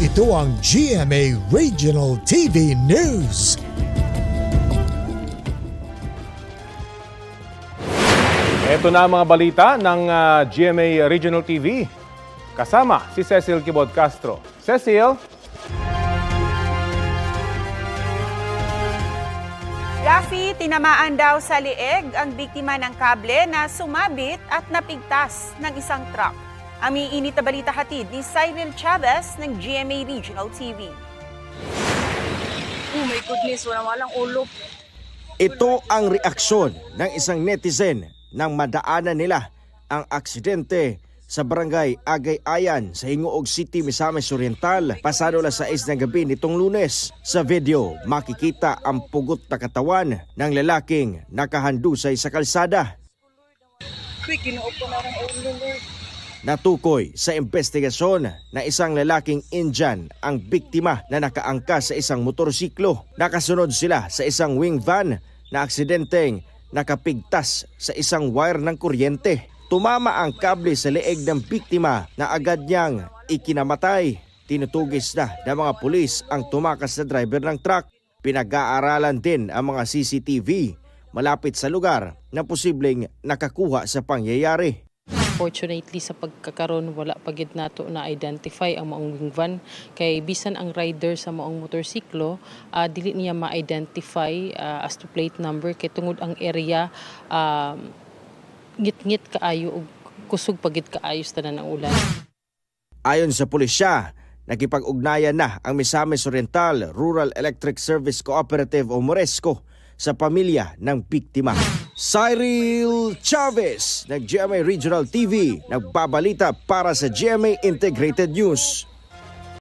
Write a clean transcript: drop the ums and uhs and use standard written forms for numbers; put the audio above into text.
Ito ang GMA Regional TV News. Ito na ang mga balita ng GMA Regional TV. Kasama si Cecil Kibod Castro. Cecil? Rafi, tinamaan daw sa leeg ang biktima ng kable na sumabit at napigtas ng isang truck. Ang iinit na balita hatid ni Cyril Chavez ng GMA Regional TV. Oh my goodness, walang ulo. Ito ang reaksyon ng isang netizen nang madaanan nila ang aksidente sa barangay Agay-Ayan sa Hingoog City, Misamis Oriental pasado alas 6 ng gabi nitong Lunes. Sa video, makikita ang pugot na katawan ng lalaking nakahandusay sa kalsada. Natukoy sa investigasyon na isang lalaking Indian ang biktima na nakaangka sa isang motorsiklo. Nakasunod sila sa isang wing van na aksidenteng nakapigtas sa isang wire ng kuryente. Tumama ang kable sa leeg ng biktima na agad niyang ikinamatay. Tinutugis na ng mga pulis ang tumakas na driver ng truck. Pinag-aaralan din ang mga CCTV malapit sa lugar na posibleng nakakuha sa pangyayari. Fortunately sa pagkakaroon wala pagid nato na identify ang maong wing van kay bisan ang rider sa maong motorsiklo dili niya ma-identify as to plate number kay tungod ang area ngit-ngit kaayo ug kusog pagid kaayo sa tanan ng ulan. Ayon sa pulisya, nakipag-ugnayan na ang Misamis Oriental Rural Electric Service Cooperative o Moresco sa pamilya ng biktima. Cyril Chavez ng GMA Regional TV nagbabalita para sa GMA Integrated News.